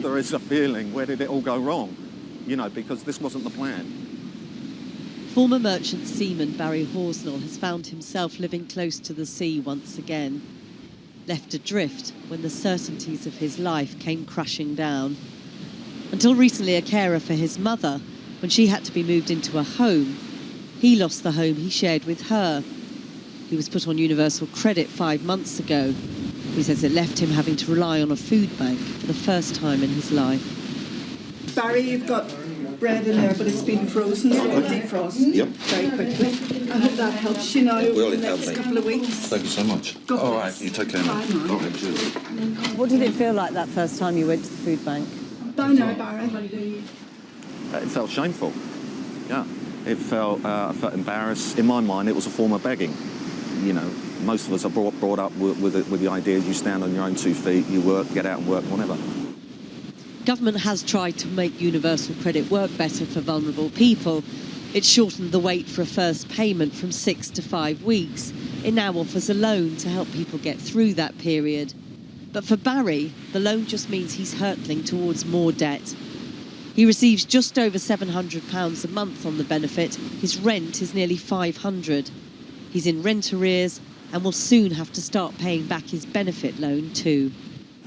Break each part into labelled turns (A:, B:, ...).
A: there is a feeling, where did it all go wrong? You know, because this wasn't the plan.
B: Former merchant seaman Barry Horsnell has found himself living close to the sea once again, left adrift when the certainties of his life came crashing down. Until recently a carer for his mother, when she had to be moved into a home, he lost the home he shared with her. He was put on universal credit 5 months ago. He says it left him having to rely on a food bank for the first time in his life.
C: Barry, you've got bread in there, but it's been frozen, defrosted very quickly. I hope that helps you now over the next couple of weeks.
D: Thank you so much. All right, you take care now.
B: What did it feel like that first time you went to the food bank?
C: Bye now, Barry.
A: It felt shameful, yeah. I felt embarrassed. In my mind, it was a form of begging. You know, most of us are brought up with the idea you stand on your own 2 feet, you work, get out and work, whatever.
B: Government has tried to make universal credit work better for vulnerable people. It shortened the wait for a first payment from 6 to 5 weeks. It now offers a loan to help people get through that period. But for Barry, the loan just means he's hurtling towards more debt. He receives just over £700 a month on the benefit. His rent is nearly £500. He's in rent arrears and will soon have to start paying back his benefit loan too.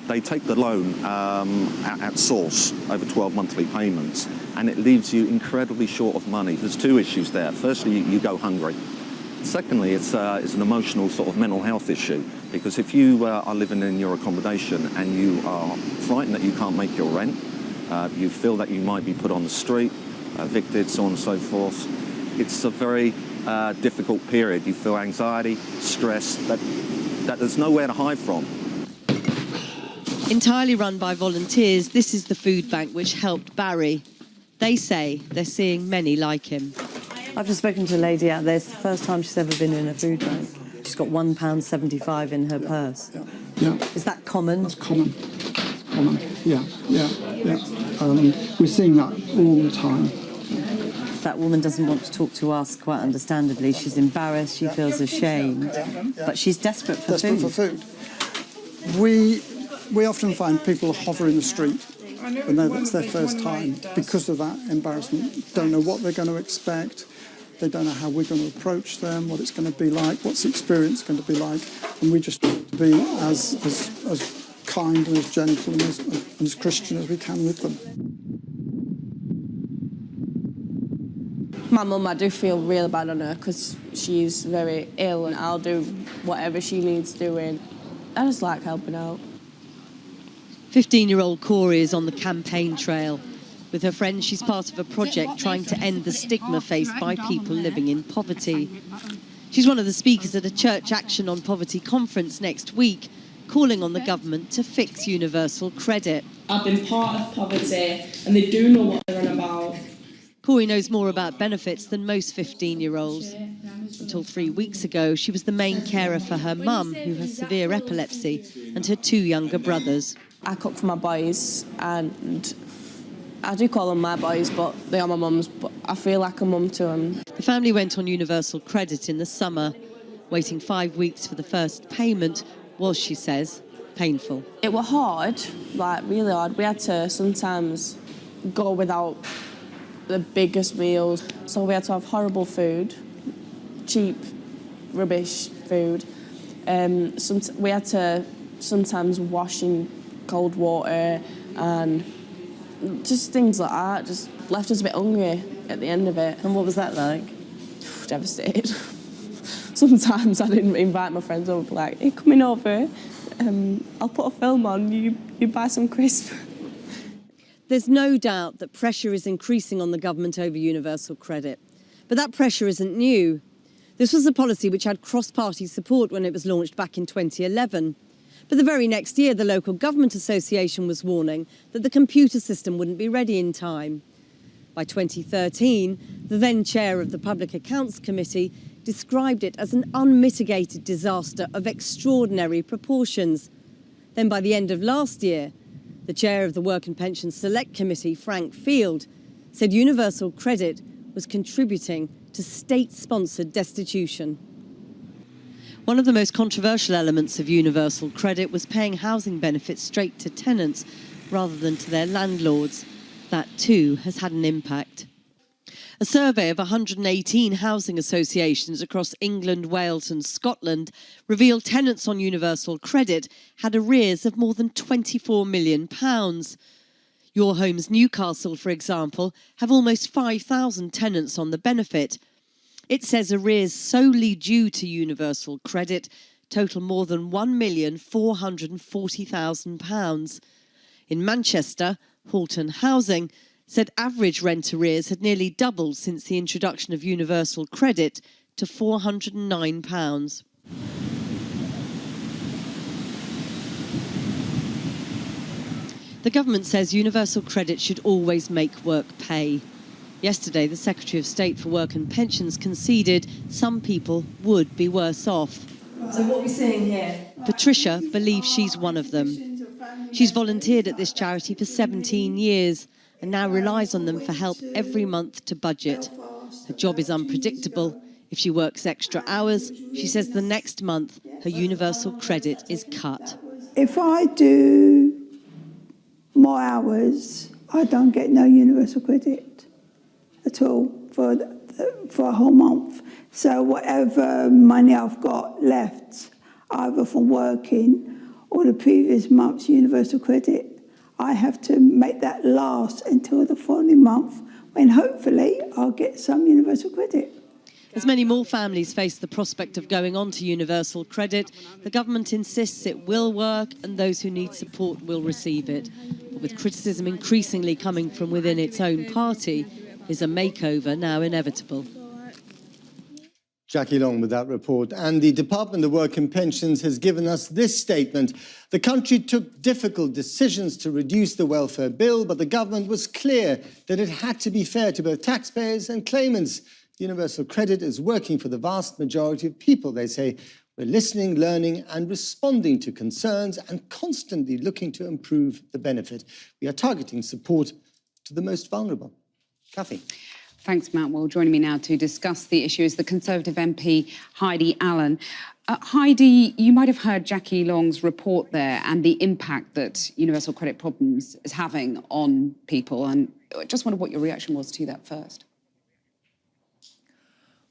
A: They take the loan at source over 12 monthly payments, and it leaves you incredibly short of money. There's 2 issues there. Firstly, you go hungry. Secondly, it's an emotional sort of mental health issue, because if you are living in your accommodation and you are frightened that you can't make your rent, you feel that you might be put on the street, evicted, so on and so forth, it's a very difficult period. You feel anxiety, stress, that there's nowhere to hide from.
B: Entirely run by volunteers, this is the food bank which helped Barry. They say they're seeing many like him.
E: I've just spoken to a lady out there. It's the first time she's ever been in a food bank. She's got £1.75 in her purse.
F: Yeah.
E: Is that common?
F: That's common. It's common. Yeah. We're seeing that all the time.
E: That woman doesn't want to talk to us, quite understandably. She's embarrassed, she feels ashamed, but she's desperate for food.
F: We often find people hover in the street when it's their first time because of that embarrassment. Don't know what they're going to expect. They don't know how we're going to approach them, what it's going to be like, what's the experience going to be like. And we just try to be as kind and as gentle and as Christian as we can with them.
G: My mum, I do feel real bad on her because she's very ill and I'll do whatever she needs doing. I just like helping out.
B: 15-year-old Corey is on the campaign trail. With her friends, she's part of a project trying to end the stigma faced by people living in poverty. She's one of the speakers at a Church Action on Poverty conference next week, calling on the government to fix universal credit.
H: I've been part of poverty and they do know what they're on about.
B: Corey knows more about benefits than most 15-year-olds. Until 3 weeks ago, she was the main carer for her mum, who has severe epilepsy, and her 2 younger brothers.
G: I cook for my boys and I do call them my boys, but they are my mum's, but I feel like a mum to them.
B: The family went on universal credit in the summer. Waiting 5 weeks for the first payment was, she says, painful.
G: It was hard, like really hard. We had to sometimes go without the biggest meals, so we had to have horrible food, cheap, rubbish food. We had to sometimes wash in cold water and just things like that. Just left us a bit hungry at the end of it.
E: And what was that like?
G: Devastated. Sometimes I didn't invite my friends over, like, hey, coming over, I'll put a film on, you buy some crisps.
B: There's no doubt that pressure is increasing on the government over universal credit. But that pressure isn't new. This was a policy which had cross-party support when it was launched back in 2011. But the very next year, the Local Government Association was warning that the computer system wouldn't be ready in time. By 2013, the then chair of the Public Accounts Committee described it as an unmitigated disaster of extraordinary proportions. Then by the end of last year, the chair of the Work and Pensions Select Committee, Frank Field, said universal credit was contributing to state-sponsored destitution. One of the most controversial elements of universal credit was paying housing benefits straight to tenants, rather than to their landlords. That too has had an impact. A survey of 118 housing associations across England, Wales and Scotland revealed tenants on universal credit had arrears of more than £24 million. Your Homes Newcastle, for example, have almost 5,000 tenants on the benefit. It says arrears solely due to universal credit total more than £1,440,000. In Manchester, Halton Housing said average rent arrears had nearly doubled since the introduction of universal credit to £409. The government says universal credit should always make work pay. Yesterday, the Secretary of State for Work and Pensions conceded some people would be worse off.
I: So what we're seeing here...
B: Patricia believes she's one of them. She's volunteered at this charity for 17 years and now relies on them for help every month to budget. Her job is unpredictable. If she works extra hours, she says the next month her universal credit is cut.
J: If I do more hours, I don't get no universal credit at all for a whole month. So whatever money I've got left, either from working or the previous month's universal credit, I have to make that last until the following month, when hopefully I'll get some universal credit.
B: As many more families face the prospect of going on to universal credit, the government insists it will work and those who need support will receive it. But with criticism increasingly coming from within its own party, is a makeover now inevitable?
K: Jackie Long with that report. And the Department of Work and Pensions has given us this statement. The country took difficult decisions to reduce the welfare bill, but the government was clear that it had to be fair to both taxpayers and claimants. Universal credit is working for the vast majority of people, they say. We're listening, learning and responding to concerns and constantly looking to improve the benefit. We are targeting support to the most vulnerable. Cathy.
L: Thanks, Matt. Well, joining me now to discuss the issue is the Conservative MP, Heidi Allen. Heidi, you might have heard Jackie Long's report there and the impact that universal credit problems is having on people. And I just wondered what your reaction was to that first.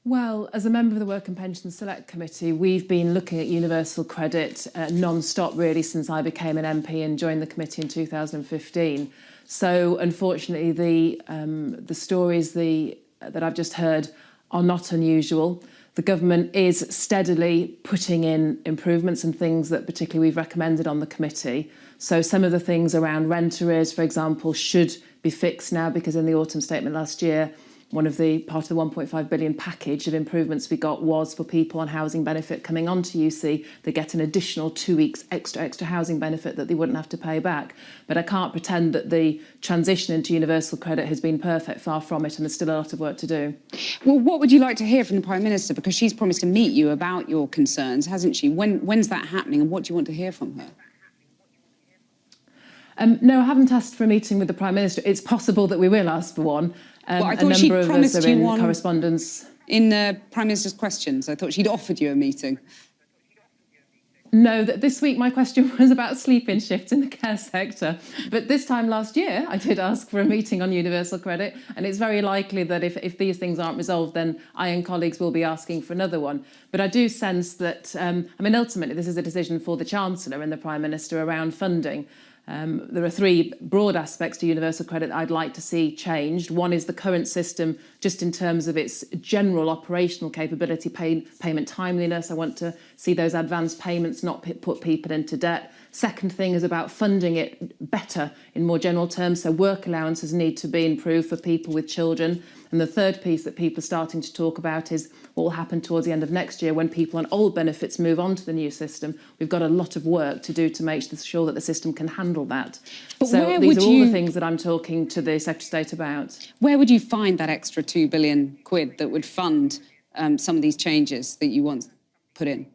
M: Well, as a member of the Work and Pensions Select Committee, we've been looking at universal credit non-stop really since I became an MP and joined the committee in 2015. So, unfortunately, the stories that I've just heard are not unusual. The government is steadily putting in improvements and things that particularly we've recommended on the committee. So some of the things around rent arrears, for example, should be fixed now because in the autumn statement last year, part of the 1.5 billion package of improvements we got was for people on housing benefit coming onto UC. They get an additional 2 weeks extra housing benefit that they wouldn't have to pay back. But I can't pretend that the transition into universal credit has been perfect, far from it, and there's still a lot of work to do.
L: Well, what would you like to hear from the Prime Minister? Because she's promised to meet you about your concerns, hasn't she? When's that happening and what do you want to hear from her?
M: No, I haven't asked for a meeting with the Prime Minister. It's possible that we will ask for one.
L: Well, I thought she'd promised you one
M: correspondence.
L: In the Prime Minister's questions. I thought she'd offered you a meeting.
M: No, this week my question was about sleep-in shifts in the care sector. But this time last year, I did ask for a meeting on universal credit, and it's very likely that if these things aren't resolved, then I and colleagues will be asking for another one. But I do sense that, ultimately, this is a decision for the Chancellor and the Prime Minister around funding. There are three broad aspects to universal credit I'd like to see changed. One is the current system, just in terms of its general operational capability, payment timeliness. I want to see those advance payments not put people into debt. Second thing is about funding it better in more general terms. So work allowances need to be improved for people with children. And the third piece that people are starting to talk about is what will happen towards the end of next year when people on old benefits move on to the new system. We've got a lot of work to do to make sure that the system can handle that.
L: But
M: so these are all the things that I'm talking to the Secretary of State about.
L: Where would you find that extra £2 billion that would fund some of these changes that you want put in?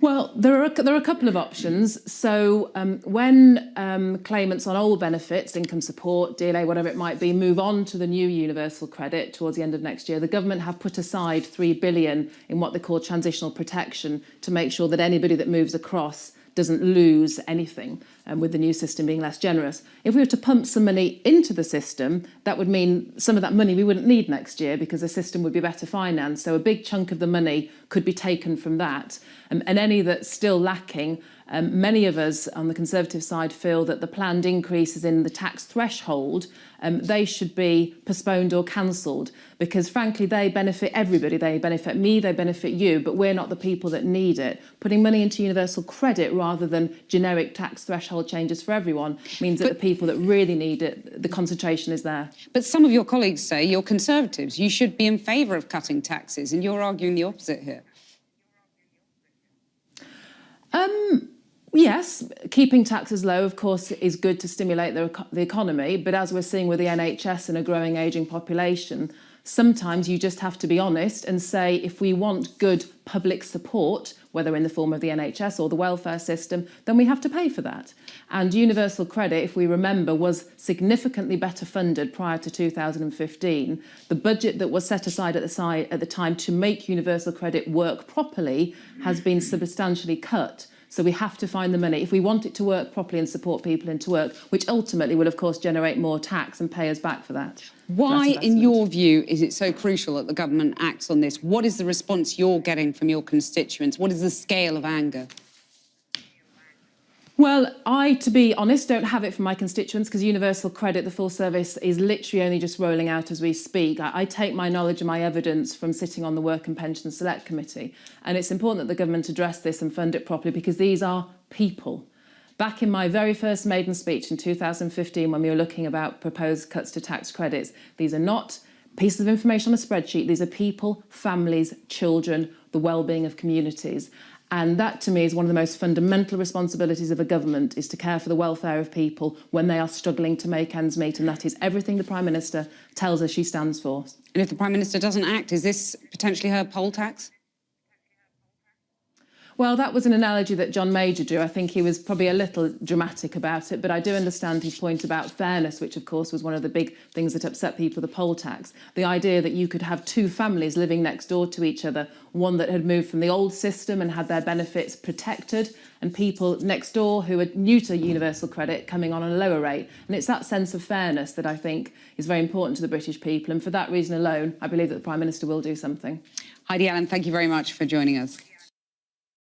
M: Well, there are a couple of options. So when claimants on old benefits, income support, DLA, whatever it might be, move on to the new universal credit towards the end of next year, the government have put aside £3 billion in what they call transitional protection to make sure that anybody that moves across doesn't lose anything with the new system being less generous. If we were to pump some money into the system, that would mean some of that money we wouldn't need next year because the system would be better financed. So a big chunk of the money could be taken from that. And any that's still lacking, many of us on the Conservative side feel that the planned increases in the tax threshold, they should be postponed or cancelled because, frankly, they benefit everybody. They benefit me, they benefit you, but we're not the people that need it. Putting money into universal credit rather than generic tax threshold changes for everyone means that the people that really need it, the concentration is there.
L: But some of your colleagues say you're Conservatives. You should be in favour of cutting taxes, and you're arguing the opposite here.
M: Yes, keeping taxes low, of course, is good to stimulate the economy. But as we're seeing with the NHS and a growing ageing population, sometimes you just have to be honest and say, if we want good public support, whether in the form of the NHS or the welfare system, then we have to pay for that. And universal credit, if we remember, was significantly better funded prior to 2015. The budget that was set aside at the time to make universal credit work properly has been substantially cut. So we have to find the money if we want it to work properly and support people into work, which ultimately will, of course, generate more tax and pay us back for that.
L: Why, in your view, is it so crucial that the government acts on this? What is the response you're getting from your constituents? What is the scale of anger?
M: Well, I, to be honest, don't have it from my constituents because universal credit, the full service, is literally only just rolling out as we speak. I take my knowledge and my evidence from sitting on the Work and Pension Select Committee. And it's important that the government address this and fund it properly because these are people. Back in my very first maiden speech in 2015, when we were looking about proposed cuts to tax credits, these are not pieces of information on a spreadsheet. These are people, families, children, the well-being of communities. And that, to me, is one of the most fundamental responsibilities of a government, is to care for the welfare of people when they are struggling to make ends meet. And that is everything the Prime Minister tells us she stands for.
L: And if the Prime Minister doesn't act, is this potentially her poll tax?
M: Well, that was an analogy that John Major drew. I think he was probably a little dramatic about it, but I do understand his point about fairness, which, of course, was one of the big things that upset people, the poll tax. The idea that you could have two families living next door to each other, one that had moved from the old system and had their benefits protected, and people next door who are new to universal credit coming on a lower rate. And it's that sense of fairness that I think is very important to the British people. And for that reason alone, I believe that the Prime Minister will do something.
L: Heidi Allen, thank you very much for joining us.